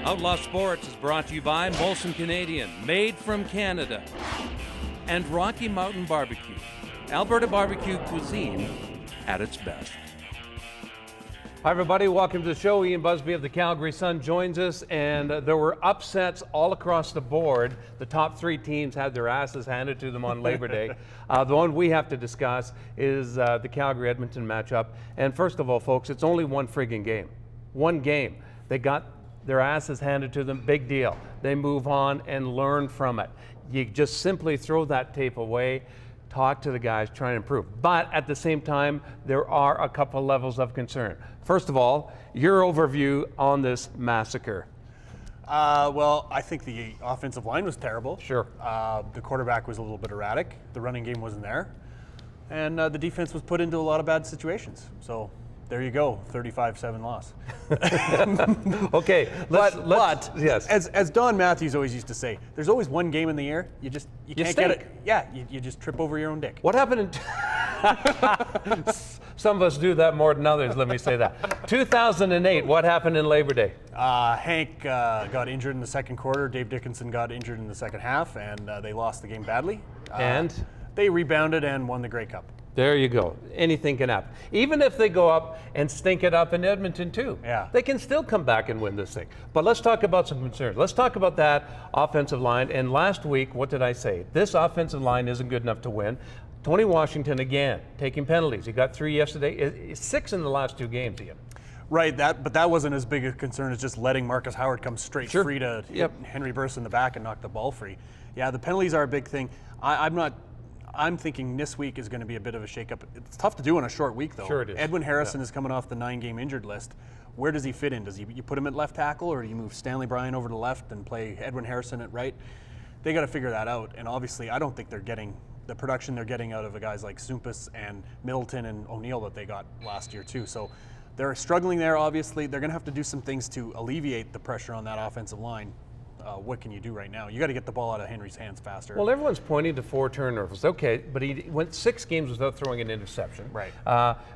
Outlaw Sports is brought to you by Molson Canadian, made from Canada, and Rocky Mountain Barbecue, Alberta barbecue cuisine at its best. Hi everybody, welcome to the show. Ian Busby of the Calgary Sun joins us, and there were upsets all across the board. The top three teams had their asses handed to them on Labor Day. The one we have to discuss is the Calgary-Edmonton matchup. And first of all, folks, it's only one friggin' game. One game. They got their asses handed to them, big deal. They move on and learn from it. You just simply throw that tape away, talk to the guys, try and improve. But at the same time, there are a couple levels of concern. First of all, your overview on this massacre. Well, I think the offensive line was terrible. Sure. The quarterback was a little bit erratic. The running game wasn't there. And the defense was put into a lot of bad situations. So there you go, 35-7 loss. Okay, let's yes. As Don Matthews always used to say, there's always one game in the year, you can't stink. get it. Yeah, you just trip over your own dick. What happened in some of us do that more than others, let me say that. 2008, what happened in Labor Day? Hank got injured in the second quarter. Dave Dickinson got injured in the second half, and they lost the game badly. And? They rebounded and won the Grey Cup. There you go. Anything can happen. Even if they go up and stink it up in Edmonton too, yeah, they can still come back and win this thing. But let's talk about some concerns. Let's talk about that offensive line. And last week, what did I say? This offensive line isn't good enough to win. Tony Washington, again, taking penalties. He got 3 yesterday, 6 in the last 2 games, Ian. Right, but that wasn't as big a concern as just letting Marcus Howard come straight free to hit Henry Burris in the back and knock the ball free. Yeah, the penalties are a big thing. I'm thinking this week is going to be a bit of a shakeup. It's tough to do on a short week, though. Sure it is. Edwin Harrison is coming off the 9-game injured list. Where does he fit in? Does you put him at left tackle, or do you move Stanley Bryan over to left and play Edwin Harrison at right? They got to figure that out. And obviously, I don't think they're getting the production they're getting out of the guys like Sumpus and Middleton and O'Neill that they got last year too. So they're struggling there. Obviously, they're going to have to do some things to alleviate the pressure on that offensive line. What can you do right now? You got to get the ball out of Henry's hands faster. Well, everyone's pointing to 4 turnovers. Okay, but he went 6 games without throwing an interception. Right.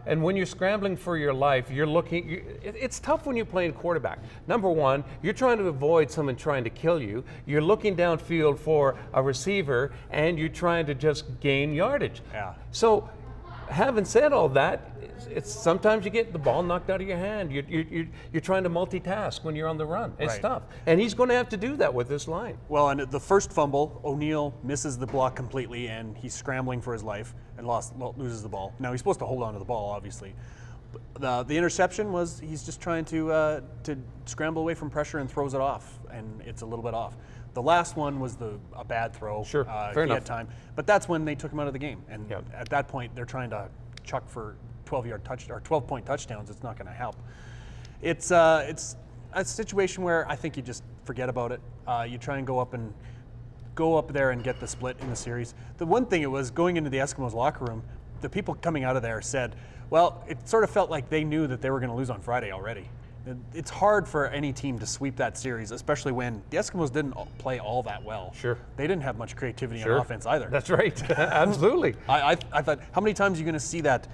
And when you're scrambling for your life, you're looking. It's tough when you're playing quarterback. Number one, you're trying to avoid someone trying to kill you. You're looking downfield for a receiver, and you're trying to just gain yardage. Yeah. So, having said all that, it's sometimes you get the ball knocked out of your hand. You're trying to multitask when you're on the run. It's right. tough, and he's going to have to do that with this line. Well, and the first fumble, O'Neill misses the block completely, and he's scrambling for his life and loses the ball. Now he's supposed to hold on to the ball, obviously. The interception was he's just trying to scramble away from pressure and throws it off, and it's a little bit off. The last one was a bad throw. Sure, fair enough. He had time, but that's when they took him out of the game, and at that point they're trying to chuck for 12-point touchdowns. It's not going to help. It's a situation where I think you just forget about it. You try and go up there and get the split in the series. The one thing it was going into the Eskimos locker room, the people coming out of there said, well, it sort of felt like they knew that they were going to lose on Friday already. It's hard for any team to sweep that series, especially when the Eskimos didn't play all that well. Sure. They didn't have much creativity on offense either. That's right. Absolutely. I thought, how many times are you going to see that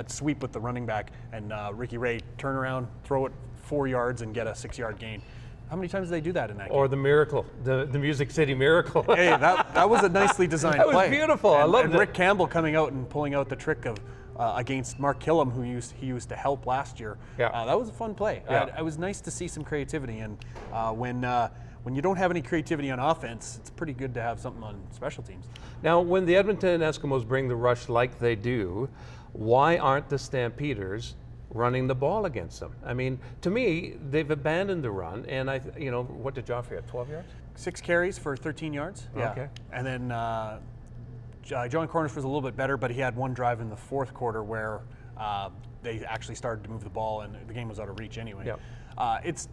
sweep with the running back and Ricky Ray turn around, throw it 4 yards and get a 6-yard gain? How many times did they do that in that game? Or the miracle, the Music City Miracle. Hey, that was a nicely designed play. That was beautiful. I loved it. And Rick Campbell coming out and pulling out the trick of against Mark Killam, who he used to help last year. Yeah. That was a fun play. Yeah. It was nice to see some creativity, and when you don't have any creativity on offense, it's pretty good to have something on special teams. Now, when the Edmonton Eskimos bring the rush like they do, why aren't the Stampeders running the ball against them? I mean, to me, they've abandoned the run, and what did Joffrey have, 12 yards? 6 carries for 13 yards. Yeah. Okay. And then John Cornish was a little bit better, but he had one drive in the fourth quarter where they actually started to move the ball, and the game was out of reach anyway. Yep. It's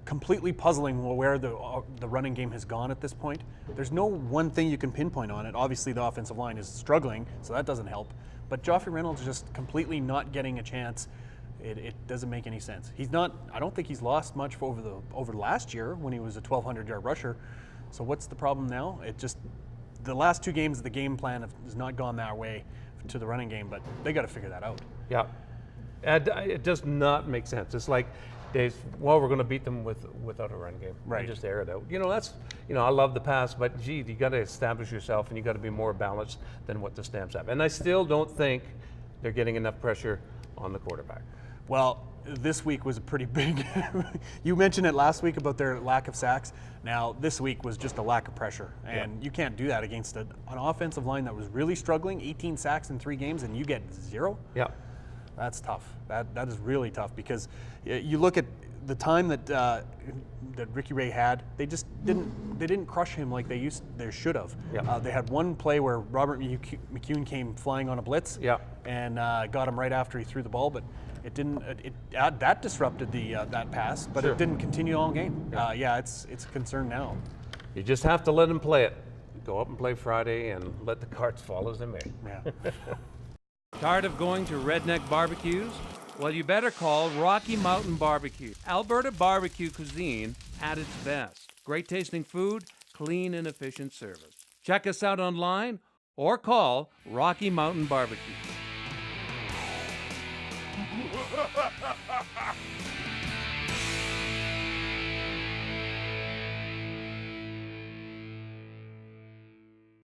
completely puzzling where the running game has gone at this point. There's no one thing you can pinpoint on it. Obviously, the offensive line is struggling, so that doesn't help. But Joffrey Reynolds is just completely not getting a chance. It doesn't make any sense. He's not. I don't think he's lost much over last year when he was a 1,200-yard rusher. So what's the problem now? The last 2 games, the game plan has not gone that way to the running game, but they got to figure that out. Yeah, it does not make sense. It's like days, well, we're going to beat them without a run game. Right. And just air it out. That's, I love the pass, but gee, you got to establish yourself and you got to be more balanced than what the Stamps have. And I still don't think they're getting enough pressure on the quarterback. Well, this week was a pretty big, you mentioned it last week about their lack of sacks. Now, this week was just a lack of pressure. And you can't do that against an offensive line that was really struggling, 18 sacks in 3 games, and you get 0? Yeah. That's tough. That is really tough, because you look at the time that Ricky Ray had, they just didn't crush him like they should have. Yeah. They had one play where Robert McCune came flying on a blitz, and got him right after he threw the ball, but it didn't. That disrupted that pass, but it didn't continue all game. It's a concern now. You just have to let them play it. Go up and play Friday and let the carts fall as they may. Yeah. Tired of going to redneck barbecues? Well, you better call Rocky Mountain Barbecue. Alberta barbecue cuisine at its best. Great tasting food, clean and efficient service. Check us out online or call Rocky Mountain Barbecue.